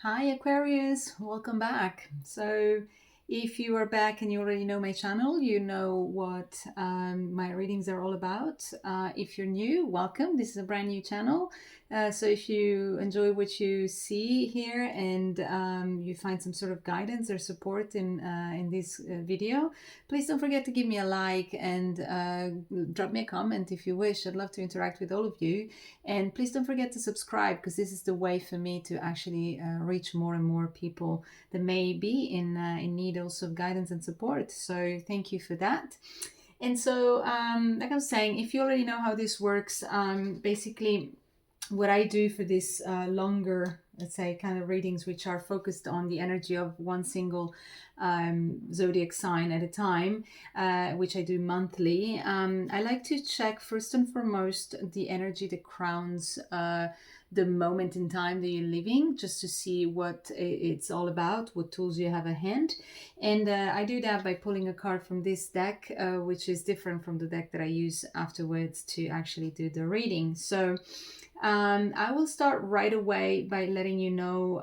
Hi Aquarius, welcome back. So, if you are back and you already know my channel, you know what my readings are all about. If you're new, welcome. This is a brand new channel. So, if you enjoy what you see here and you find some sort of guidance or support in this video, please don't forget to give me a like and drop me a comment if you wish. I'd love to interact with all of you. And please don't forget to subscribe because this is the way for me to actually reach more and more people that may be in need also of guidance and support. So thank you for that. And so, like I was saying, if you already know how this works, basically what I do for this longer, let's say, kind of readings, which are focused on the energy of one single zodiac sign at a time, which I do monthly, I like to check first and foremost the energy that crowns the moment in time that you're living, just to see what it's all about, what tools you have at hand. And I do that by pulling a card from this deck, which is different from the deck that I use afterwards to actually do the reading. So I will start right away by letting you know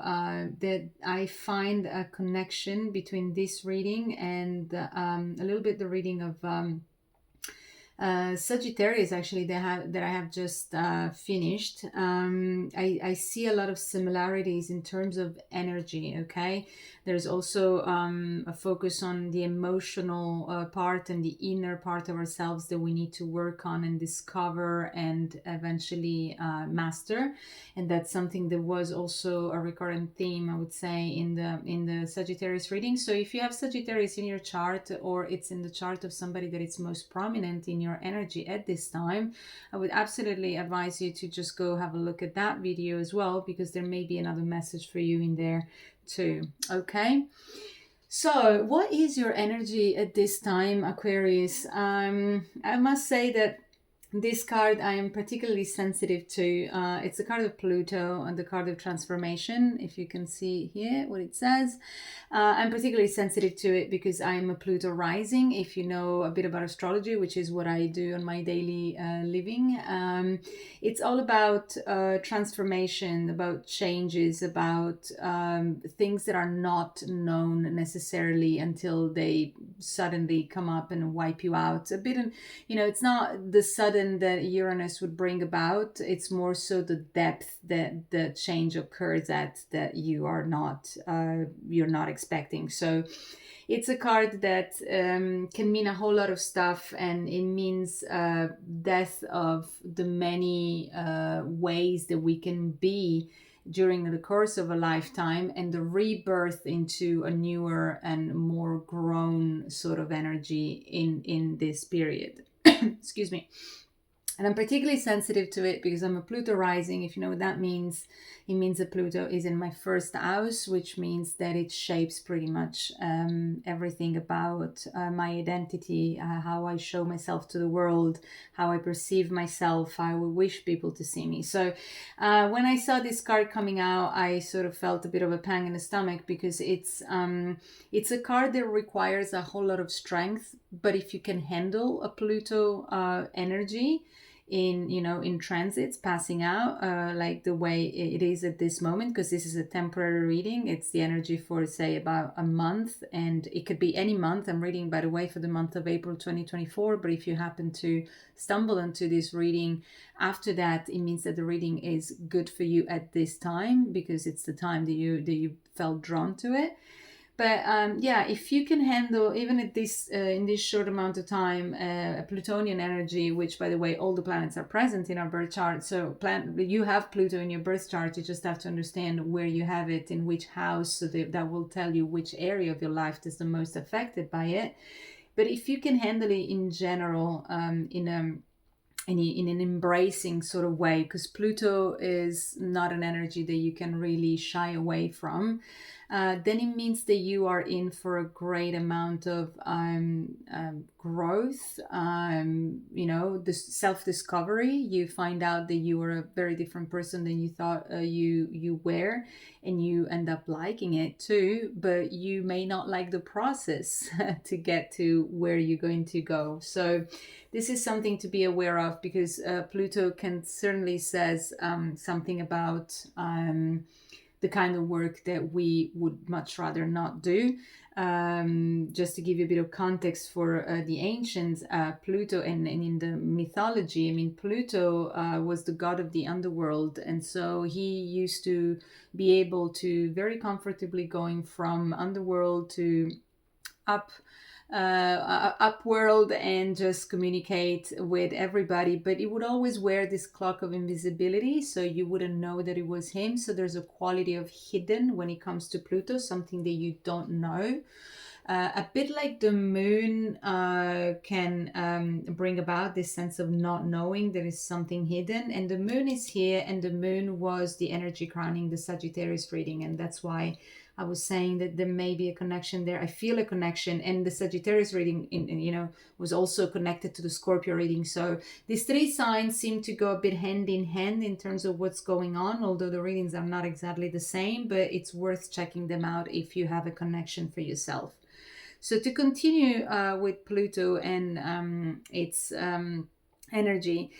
that I find a connection between this reading and a little bit the reading of Sagittarius, actually, that I have just finished. I see a lot of similarities in terms of energy. Okay, there's also a focus on the emotional part and the inner part of ourselves that we need to work on and discover and eventually master. And that's something that was also a recurrent theme, I would say, in the Sagittarius reading. So if you have Sagittarius in your chart, or it's in the chart of somebody that is most prominent in your energy at this time, I would absolutely advise you to just go have a look at that video as well, because there may be another message for you in there too. Okay, so what is your energy at this time, Aquarius? I must say that this card I am particularly sensitive to. It's a card of Pluto and the card of transformation. If you can see here what it says, I'm particularly sensitive to it because I'm a Pluto rising. If you know a bit about astrology, which is what I do on my daily living, it's all about transformation, about changes, about things that are not known necessarily until they suddenly come up and wipe you out. A bit, it's not the sudden that Uranus would bring about. It's more so the depth that the change occurs at that you're not expecting. So it's a card that can mean a whole lot of stuff, and it means death of the many ways that we can be during the course of a lifetime, and the rebirth into a newer and more grown sort of energy in this period. Excuse me. And I'm particularly sensitive to it because I'm a Pluto rising. If you know what that means, it means that Pluto is in my first house, which means that it shapes pretty much everything about my identity, how I show myself to the world, how I perceive myself, how I wish people to see me. So when I saw this card coming out, I sort of felt a bit of a pang in the stomach, because it's a card that requires a whole lot of strength. But if you can handle a Pluto energy in transits passing out, like the way it is at this moment, because this is a temporary reading. It's the energy for, say, about a month, and it could be any month. I'm reading, by the way, for the month of April 2024, but if you happen to stumble into this reading after that, it means that the reading is good for you at this time, because it's the time that you felt drawn to it. But yeah, if you can handle, even at this in this short amount of time, a Plutonian energy, which, by the way, all the planets are present in our birth chart. So you have Pluto in your birth chart. You just have to understand where you have it, in which house. So that will tell you which area of your life is the most affected by it. But if you can handle it in general, in an embracing sort of way, because Pluto is not an energy that you can really shy away from, then it means that you are in for a great amount of growth, the self-discovery. You find out that you are a very different person than you thought you were, and you end up liking it too, but you may not like the process to get to where you're going to go. So this is something to be aware of, because Pluto can certainly says something about the kind of work that we would much rather not do. Just to give you a bit of context for the ancients, Pluto, and in the mythology, I mean, Pluto was the god of the underworld, and so he used to be able to very comfortably going from underworld to up upworld and just communicate with everybody, but he would always wear this cloak of invisibility, so you wouldn't know that it was him. So there's a quality of hidden when it comes to Pluto, something that you don't know. A bit like the moon can bring about this sense of not knowing there is something hidden. And the moon is here, and the moon was the energy crowning the Sagittarius reading. And that's why I was saying that there may be a connection there. I feel a connection, and the Sagittarius reading, was also connected to the Scorpio reading. So these three signs seem to go a bit hand in hand in terms of what's going on, although the readings are not exactly the same, but it's worth checking them out if you have a connection for yourself. So to continue with Pluto and its energy,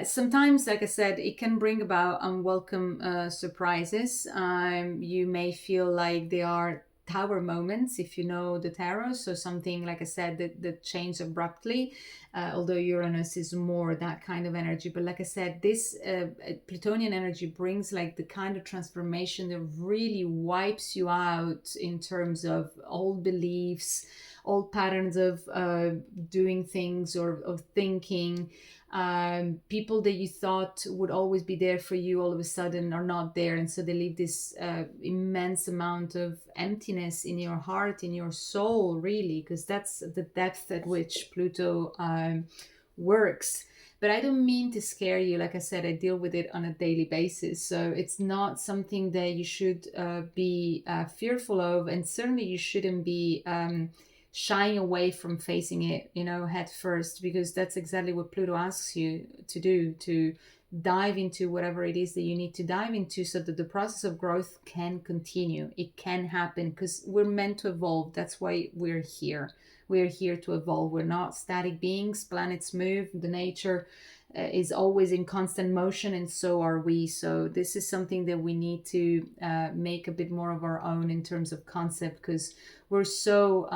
sometimes, like I said, it can bring about unwelcome surprises. You may feel like they are tower moments if you know the tarot, so something, like I said, that change abruptly, although Uranus is more that kind of energy. But like I said, this Plutonian energy brings like the kind of transformation that really wipes you out in terms of old beliefs, old patterns of doing things or of thinking. People that you thought would always be there for you all of a sudden are not there, and so they leave this immense amount of emptiness in your heart, in your soul, really, because that's the depth at which Pluto works. But I don't mean to scare you. Like I said, I deal with it on a daily basis, so it's not something that you should be fearful of, and certainly you shouldn't be shying away from facing it, head first, because that's exactly what Pluto asks you to do, to dive into whatever it is that you need to dive into so that the process of growth can continue. It can happen because we're meant to evolve. That's why we're here. We're here to evolve. We're not static beings. Planets move. The nature is always in constant motion, and so are we. So this is something that we need to make a bit more of our own in terms of concept, because we're so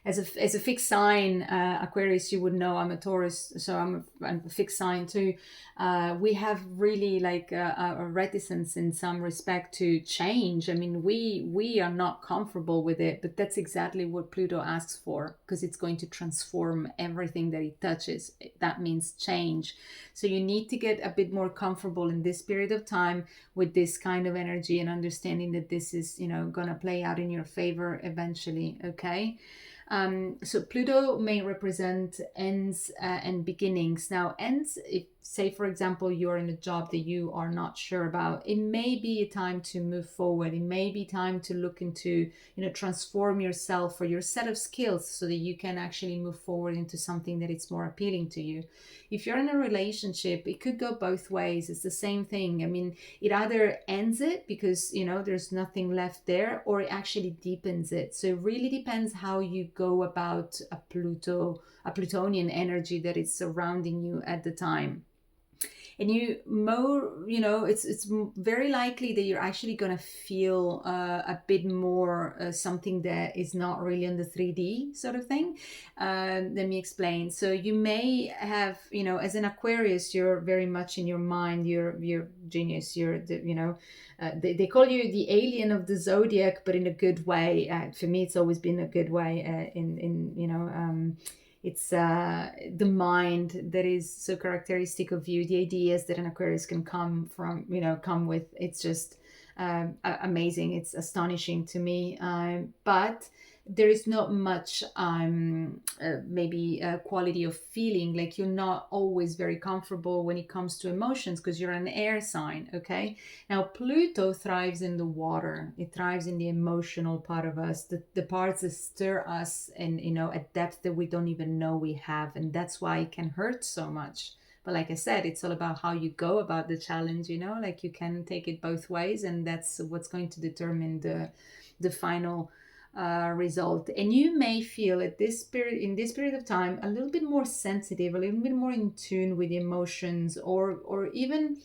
as a fixed sign, Aquarius, you would know I'm a Taurus, so I'm a fixed sign too. We have really like a reticence in some respect to change. I mean, we are not comfortable with it, but that's exactly what Pluto asks for, because it's going to transform everything that it touches. That means change. So you need to get a bit more comfortable in this period of time with this kind of energy, and understanding that this is, gonna play out in your favor eventually. Okay. So Pluto may represent ends and beginnings. Now, ends, if say for example you're in a job that you are not sure about, it may be a time to move forward. It may be time to look into, transform yourself or your set of skills so that you can actually move forward into something that is more appealing to you. If you're in a relationship, it could go both ways. It's the same thing. I mean, it either ends it because there's nothing left there, or it actually deepens it. So it really depends how you go about a Plutonian energy that is surrounding you at the time. And it's very likely that you're actually going to feel a bit more something that is not really on the 3D sort of thing. Let me explain. So you may have, as an Aquarius, you're very much in your mind, you're genius, they call you the alien of the zodiac, but in a good way. For me, it's always been a good way. It's the mind that is so characteristic of you, the ideas that an Aquarius can come with. It's just amazing. It's astonishing to me. But there is not much maybe quality of feeling. Like, you're not always very comfortable when it comes to emotions because you're an air sign. Okay, now Pluto thrives in the water. It thrives in the emotional part of us, the parts that stir us, and a depth that we don't even know we have, and that's why it can hurt so much. But like I said, it's all about how you go about the challenge. Like, you can take it both ways, and that's what's going to determine the final result. And you may feel in this period of time a little bit more sensitive, a little bit more in tune with emotions, or even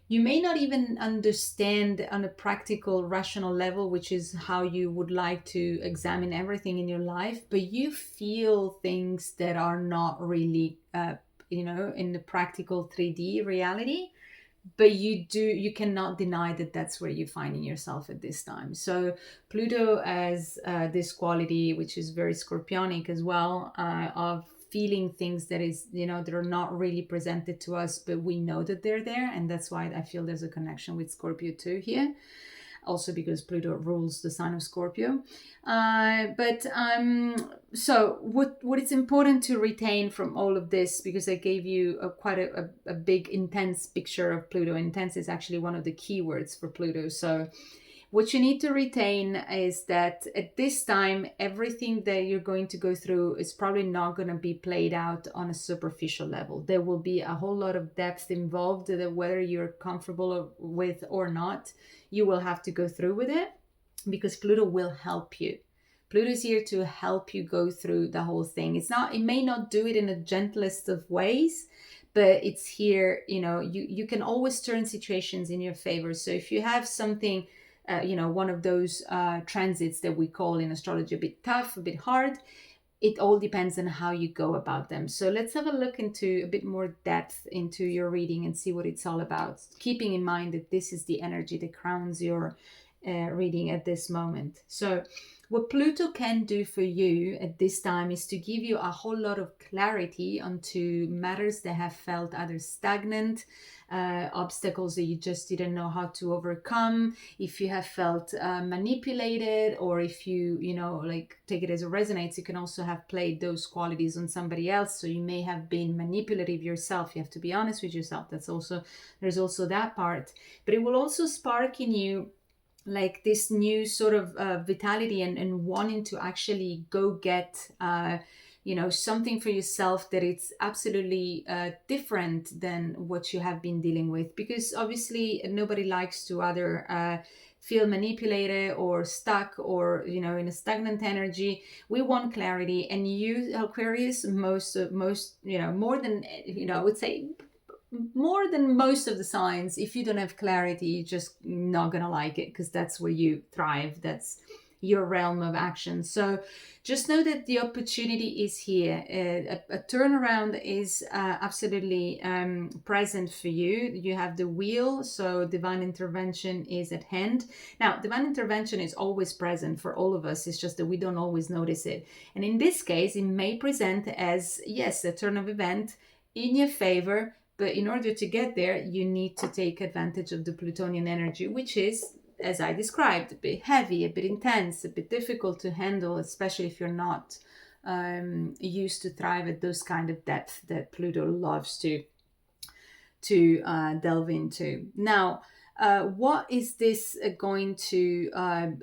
You may not even understand on a practical, rational level, which is how you would like to examine everything in your life, but you feel things that are not really, in the practical 3D reality. But you cannot deny that that's where you're finding yourself at this time. So Pluto has this quality, which is very scorpionic as well, of feeling things that is, that are not really presented to us, but we know that they're there. And that's why I feel there's a connection with Scorpio too here, also because Pluto rules the sign of Scorpio. So what it's important to retain from all of this, because I gave you quite a big intense picture of Pluto. Intense is actually one of the keywords for Pluto. So what you need to retain is that at this time, everything that you're going to go through is probably not going to be played out on a superficial level. There will be a whole lot of depth involved, that whether you're comfortable with or not, you will have to go through with it, because Pluto will help you. Pluto is here to help you go through the whole thing. It may not do it in the gentlest of ways, but it's here, you can always turn situations in your favor. So if you have something, one of those transits that we call in astrology a bit tough, a bit hard, it all depends on how you go about them. So let's have a look into a bit more depth into your reading and see what it's all about, keeping in mind that this is the energy that crowns your reading at this moment. So what Pluto can do for you at this time is to give you a whole lot of clarity onto matters that have felt either stagnant, obstacles that you just didn't know how to overcome, if you have felt manipulated, or if you take it as it resonates, you can also have played those qualities on somebody else. So you may have been manipulative yourself. You have to be honest with yourself. There's also that part. But it will also spark in you like this new sort of vitality and wanting to actually go get something for yourself that it's absolutely different than what you have been dealing with, because obviously nobody likes to either feel manipulated or stuck or in a stagnant energy. We want clarity, and you, Aquarius, most more than I would say more than most of the signs, if you don't have clarity, you're just not gonna like it, because that's where you thrive. That's your realm of action. So just know that the opportunity is here. A turnaround is absolutely present for you. You have the wheel, so divine intervention is at hand. Now, divine intervention is always present for all of us. It's just that we don't always notice it. And in this case, it may present as, yes, a turn of event in your favor, but in order to get there, you need to take advantage of the Plutonian energy, which is, as I described, a bit heavy, a bit intense, a bit difficult to handle, especially if you're not used to thrive at those kind of depth that Pluto loves to delve into. Now, what is this going to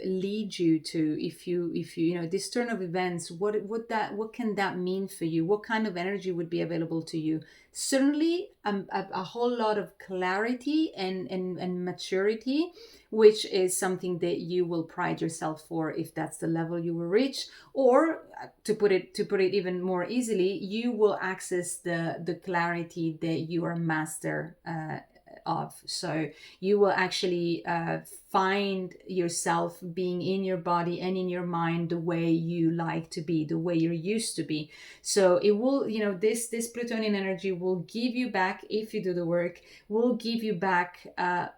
lead you to? If you this turn of events, what can that mean for you? What kind of energy would be available to you? Certainly a whole lot of clarity and maturity, which is something that you will pride yourself for if that's the level you will reach. Or to put it even more easily, you will access the clarity that you are master of. So you will actually find yourself being in your body and in your mind the way you like to be, the way you're used to be. So it will, this Plutonian energy will give you back, if you do the work, will give you back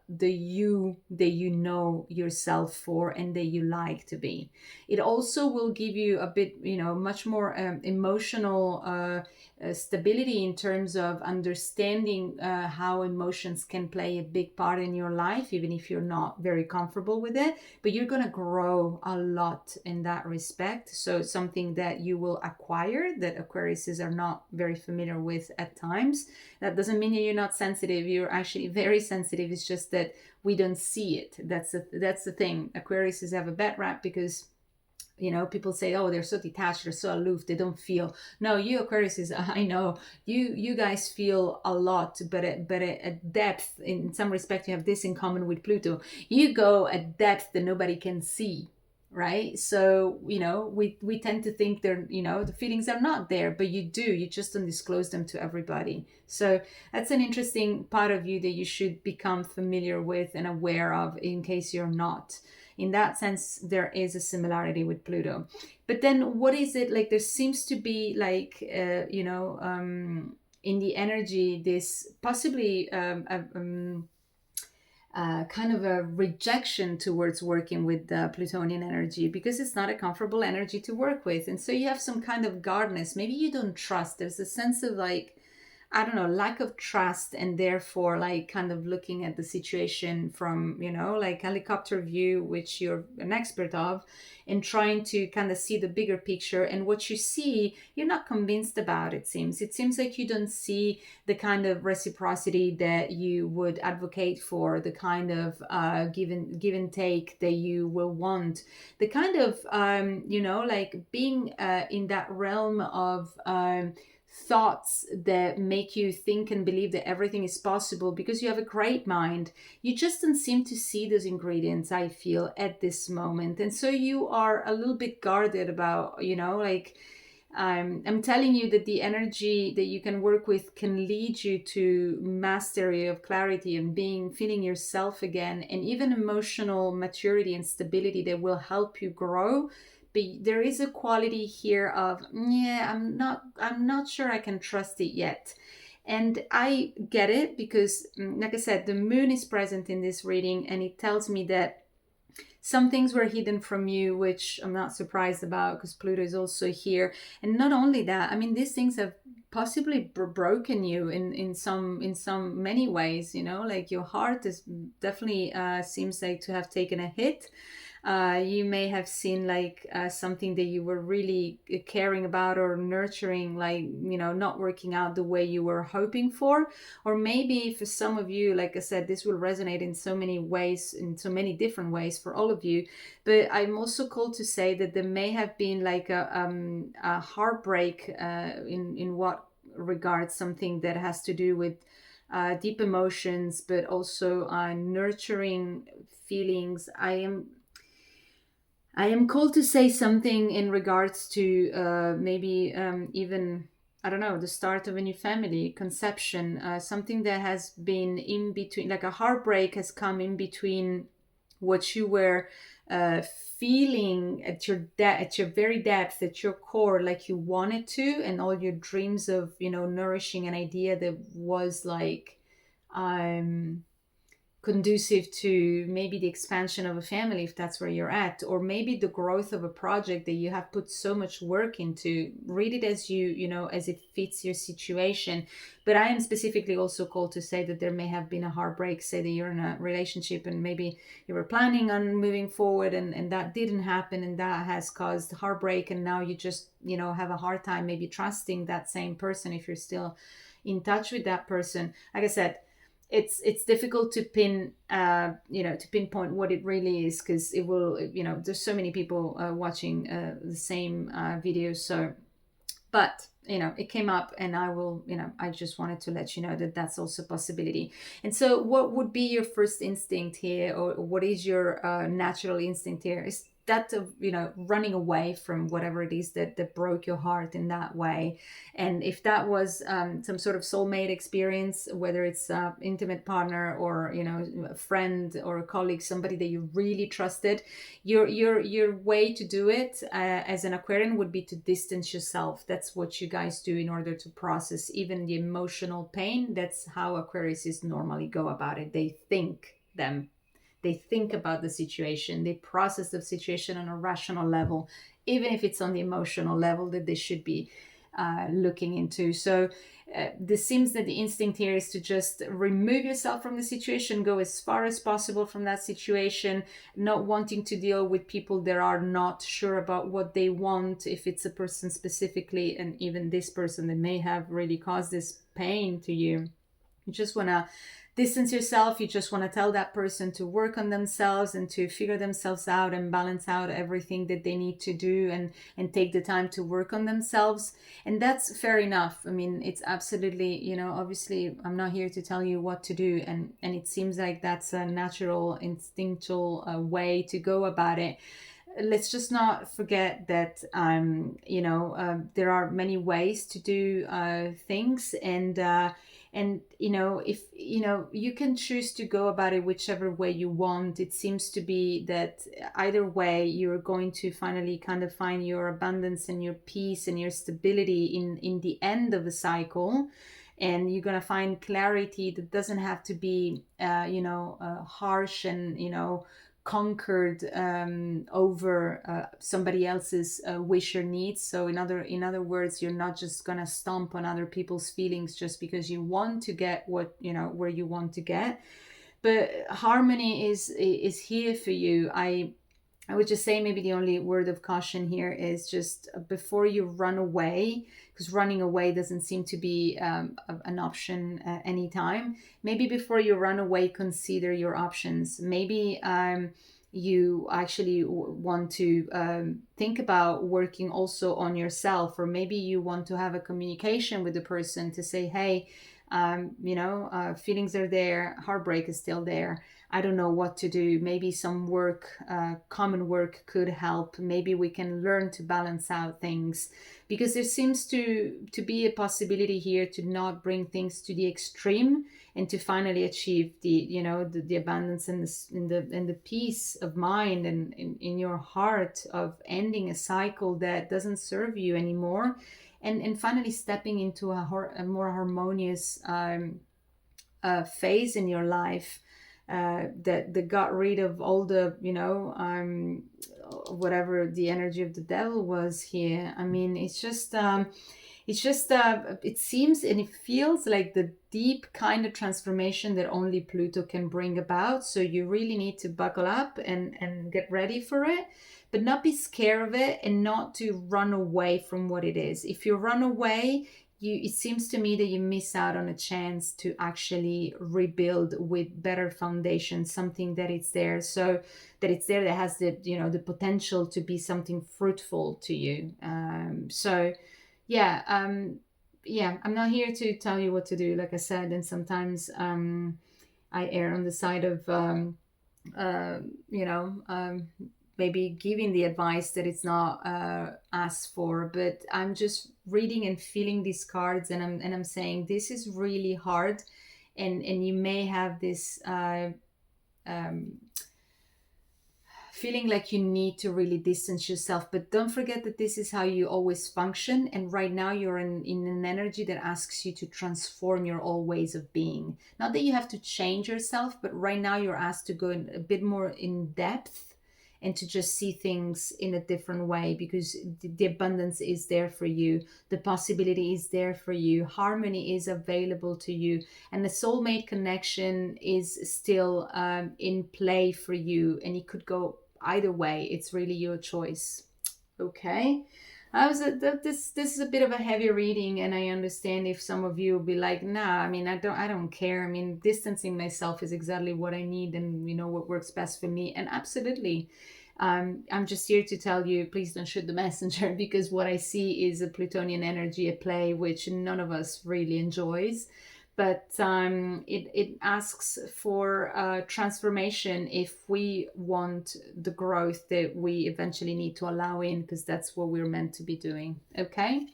the you that you know yourself for and that you like to be. It also will give you a bit, much more emotional stability in terms of understanding how emotions can play a big part in your life, even if you're not very comfortable with it. But you're going to grow a lot in that respect. So it's something that you will acquire that Aquariuses are not very familiar with at times. That doesn't mean that you're not sensitive. You're actually very sensitive. It's just that we don't see it. That's the thing. Aquariuses have a bad rap because people say, oh, they're so detached, they're so aloof, they don't feel. No, you Aquariuses, I know you guys feel a lot, but at depth. In some respect, you have this in common with Pluto. You go at depth that nobody can see. right? So, we tend to think they're, the feelings are not there, but you do. You just don't disclose them to everybody. So that's an interesting part of you that you should become familiar with and aware of, in case you're not. In that sense, there is a similarity with Pluto. But then what is it like? There seems to be like, in the energy, this possibly kind of a rejection towards working with the Plutonian energy, because it's not a comfortable energy to work with. And so you have some kind of guardness. Maybe you don't trust. There's a sense of like, I don't know, lack of trust, and therefore like kind of looking at the situation from, like helicopter view, which you're an expert of, and trying to kind of see the bigger picture. And what you see, you're not convinced about, it seems. It seems like you don't see the kind of reciprocity that you would advocate for, the kind of give and take that you will want, the kind of, like being in that realm of thoughts that make you think and believe that everything is possible because you have a great mind. You just don't seem to see those ingredients, I feel, at this moment. And so you are a little bit guarded about, like, I'm telling you that the energy that you can work with can lead you to mastery of clarity and feeling yourself again, and even emotional maturity and stability that will help you grow. But there is a quality here of, yeah, I'm not sure I can trust it yet. And I get it because, like I said, the moon is present in this reading, and it tells me that some things were hidden from you, which I'm not surprised about because Pluto is also here. And not only that, I mean, these things have possibly broken you in some many ways. Like your heart is definitely seems like to have taken a hit. You may have seen like something that you were really caring about or nurturing, like, not working out the way you were hoping for. Or maybe for some of you, like I said, this will resonate in so many ways, in so many different ways for all of you. But I'm also called to say that there may have been like a heartbreak in what regards something that has to do with deep emotions, but also nurturing feelings. I am called to say something in regards to maybe even, I don't know, the start of a new family, conception, something that has been in between, like a heartbreak has come in between what you were uh, feeling at your very depth, at your core, like you wanted to, and all your dreams of, nourishing an idea that was like, um conducive to maybe the expansion of a family, if that's where you're at, or maybe the growth of a project that you have put so much work into. Read it as as it fits your situation. But I am specifically also called to say that there may have been a heartbreak. Say that you're in a relationship and maybe you were planning on moving forward, and that didn't happen, and that has caused heartbreak, and now you just have a hard time maybe trusting that same person if you're still in touch with that person. Like I said, it's difficult to to pinpoint what it really is, because it will, there's so many people watching the same videos. So, but it came up, and I just wanted to let you know that that's also a possibility. And so what would be your first instinct here, or what is your natural instinct here? Is that of running away from whatever it is that broke your heart in that way? And if that was some sort of soulmate experience, whether it's an intimate partner, or a friend or a colleague, somebody that you really trusted, your way to do it as an Aquarian would be to distance yourself. That's what you guys do in order to process even the emotional pain. That's how Aquariuses normally go about it. They think about the situation, they process the situation on a rational level, even if it's on the emotional level that they should be looking into. So this seems that the instinct here is to just remove yourself from the situation, go as far as possible from that situation, not wanting to deal with people that are not sure about what they want, if it's a person specifically, and even this person that may have really caused this pain to you. You just want to distance yourself. You just want to tell that person to work on themselves and to figure themselves out and balance out everything that they need to do, and take the time to work on themselves. And that's fair enough. I mean, it's absolutely, obviously I'm not here to tell you what to do, and it seems like that's a natural, instinctual way to go about it. let's just not forget that there are many ways to do things, and if you can choose to go about it whichever way you want. It seems to be that either way you're going to finally kind of find your abundance and your peace and your stability in the end of the cycle, and you're going to find clarity that doesn't have to be harsh and conquered over somebody else's wish or needs. So in other words, you're not just gonna stomp on other people's feelings just because you want to get what where you want to get. But harmony is here for you. I would just say maybe the only word of caution here is just before you run away, because running away doesn't seem to be an option anytime. Maybe before you run away, consider your options. Maybe you actually want to think about working also on yourself, or maybe you want to have a communication with the person to say, hey, feelings are there, heartbreak is still there. I don't know what to do. Maybe some work, common work could help. Maybe we can learn to balance out things, because there seems to be a possibility here to not bring things to the extreme and to finally achieve the abundance and the peace of mind and in your heart of ending a cycle that doesn't serve you anymore, and finally stepping into a more harmonious phase in your life that got rid of all the whatever the energy of the devil was here. I mean, it's just it seems and it feels like the deep kind of transformation that only Pluto can bring about. So you really need to buckle up and get ready for it, but not be scared of it and not to run away from what it is. If you run away, it seems to me that you miss out on a chance to actually rebuild with better foundation, something that it's there, so that it's there, that has the potential to be something fruitful to you. I'm not here to tell you what to do, like I said, and sometimes I err on the side of uh, you know maybe giving the advice that it's not asked for, but I'm just reading and feeling these cards, and I'm saying this is really hard, and you may have this um, feeling like you need to really distance yourself, but don't forget that this is how you always function, and right now you're in an energy that asks you to transform your old ways of being. Not that you have to change yourself, but right now you're asked to go in a bit more in depth and to just see things in a different way, because the abundance is there for you, the possibility is there for you, harmony is available to you, and the soulmate connection is still in play for you, and it could go either way. It's really your choice. Okay. This is a bit of a heavy reading, and I understand if some of you will be like, nah, I mean, I don't care. I mean, distancing myself is exactly what I need, and what works best for me. And absolutely, I'm just here to tell you, please don't shoot the messenger, because what I see is a Plutonian energy at play, which none of us really enjoys. But it asks for transformation if we want the growth that we eventually need to allow in, because that's what we're meant to be doing. Okay.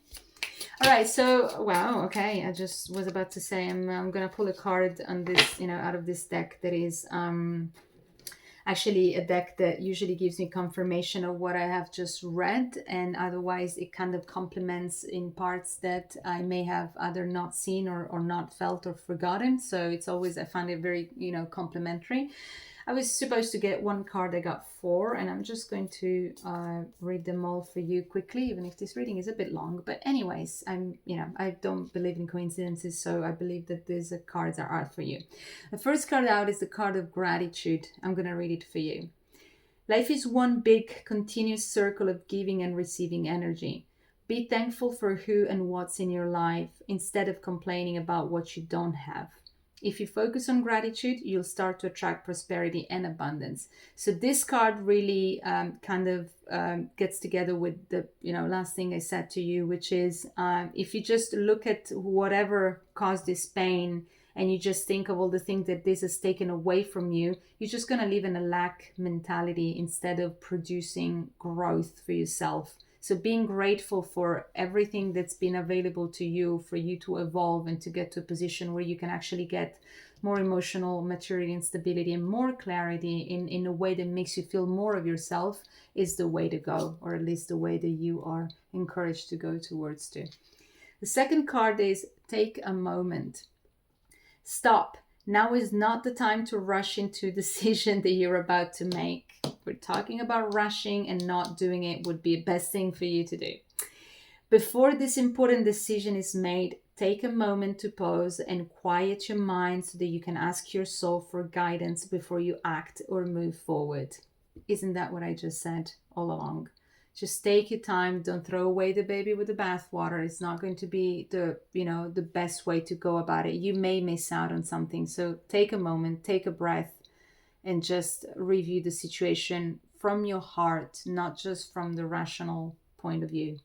All right. So, wow. Okay. I just was about to say I'm going to pull a card on this, out of this deck that is actually a deck that usually gives me confirmation of what I have just read, and otherwise it kind of complements in parts that I may have either not seen or not felt or forgotten. So it's always, I find it very, complementary. I was supposed to get one card, I got 4, and I'm just going to read them all for you quickly, even if this reading is a bit long. But anyways, I don't believe in coincidences, so I believe that these cards are art for you. The first card out is the card of gratitude. I'm going to read it for you. Life is one big, continuous circle of giving and receiving energy. Be thankful for who and what's in your life instead of complaining about what you don't have. If you focus on gratitude, you'll start to attract prosperity and abundance. So this card really gets together with the last thing I said to you, which is if you just look at whatever caused this pain and you just think of all the things that this has taken away from you, you're just going to live in a lack mentality instead of producing growth for yourself. So being grateful for everything that's been available to you for you to evolve and to get to a position where you can actually get more emotional maturity and stability and more clarity in a way that makes you feel more of yourself is the way to go, or at least the way that you are encouraged to go towards to. The second card is take a moment. Stop. Now is not the time to rush into a decision that you're about to make. We're talking about rushing, and not doing it would be the best thing for you to do. Before this important decision is made, take a moment to pause and quiet your mind so that you can ask your soul for guidance before you act or move forward. Isn't that what I just said all along? Just take your time. Don't throw away the baby with the bathwater. It's not going to be the best way to go about it. You may miss out on something. So take a moment, take a breath, and just review the situation from your heart, not just from the rational point of view.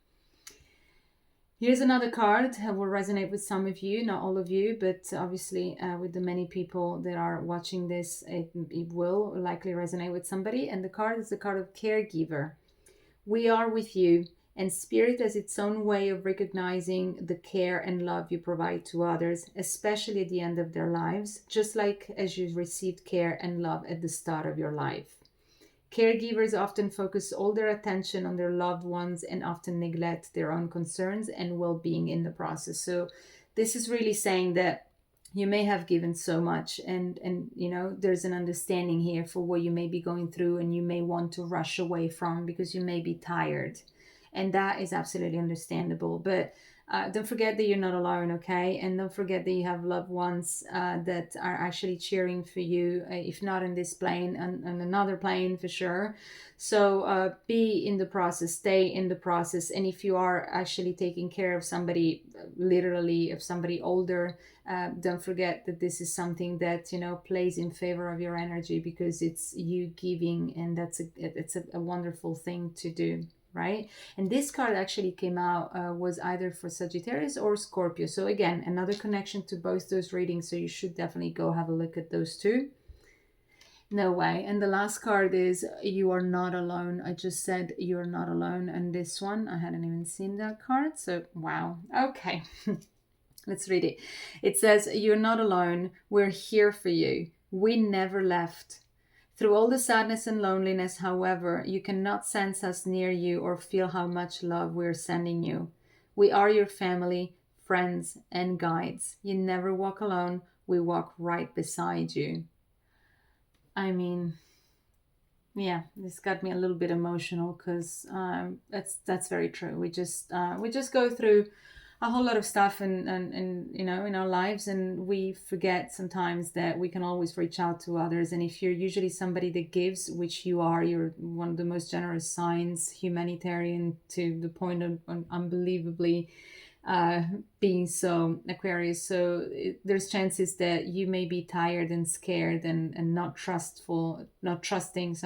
Here's another card that will resonate with some of you, not all of you, but obviously with the many people that are watching this, it will likely resonate with somebody. And the card is the card of caregiver. We are with you, and Spirit has its own way of recognizing the care and love you provide to others, especially at the end of their lives, just like as you've received care and love at the start of your life. Caregivers often focus all their attention on their loved ones and often neglect their own concerns and well-being in the process. So this is really saying that you may have given so much, and there's an understanding here for what you may be going through, and you may want to rush away from because you may be tired, and that is absolutely understandable. But don't forget that you're not alone, okay? And don't forget that you have loved ones that are actually cheering for you, if not in this plane, on another plane for sure. So be in the process, stay in the process. And if you are actually taking care of somebody, literally of somebody older, don't forget that this is something that, plays in favor of your energy, because it's you giving, and it's a wonderful thing to do. Right? And this card actually came out was either for Sagittarius or Scorpio. So again, another connection to both those readings. So you should definitely go have a look at those two. No way. And the last card is you are not alone. I just said you're not alone. And this one, I hadn't even seen that card. So wow. Okay. Let's read it. It says, you're not alone. We're here for you. We never left. Through all the sadness and loneliness, however, you cannot sense us near you or feel how much love we're sending you. We are your family, friends, and guides. You never walk alone. We walk right beside you. I mean, yeah, this got me a little bit emotional, because that's very true. We just go through a whole lot of stuff and in our lives, and we forget sometimes that we can always reach out to others. And if you're usually somebody that gives, which you are, you're one of the most generous signs, humanitarian to the point of unbelievably being so, Aquarius. So there's chances that you may be tired and scared and not trusting,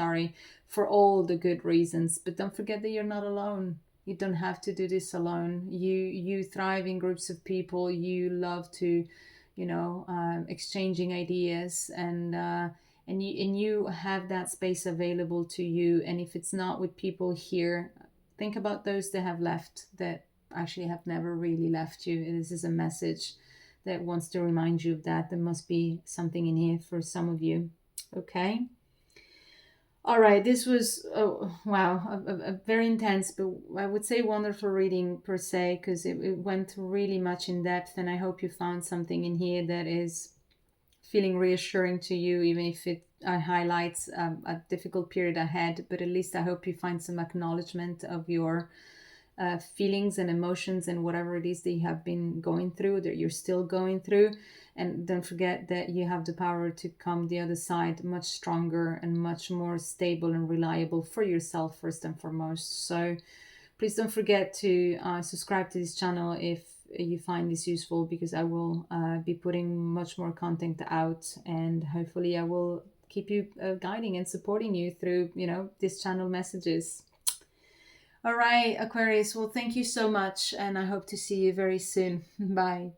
for all the good reasons. But don't forget that you're not alone. You don't have to do this alone. You thrive in groups of people. You love to, exchanging ideas, and you have that space available to you. And if it's not with people here, think about those that have left, that actually have never really left you. This is a message that wants to remind you of that. There must be something in here for some of you. Okay. All right, this was, a very intense, but I would say wonderful reading per se, because it went really much in depth, and I hope you found something in here that is feeling reassuring to you, even if it highlights a difficult period ahead. But at least I hope you find some acknowledgement of your feelings and emotions and whatever it is that you have been going through, that you're still going through. And don't forget that you have the power to come the other side much stronger and much more stable and reliable for yourself, first and foremost. So please don't forget to subscribe to this channel if you find this useful, because I will be putting much more content out, and hopefully I will keep you guiding and supporting you through, this channel messages. All right, Aquarius. Well, thank you so much, and I hope to see you very soon. Bye.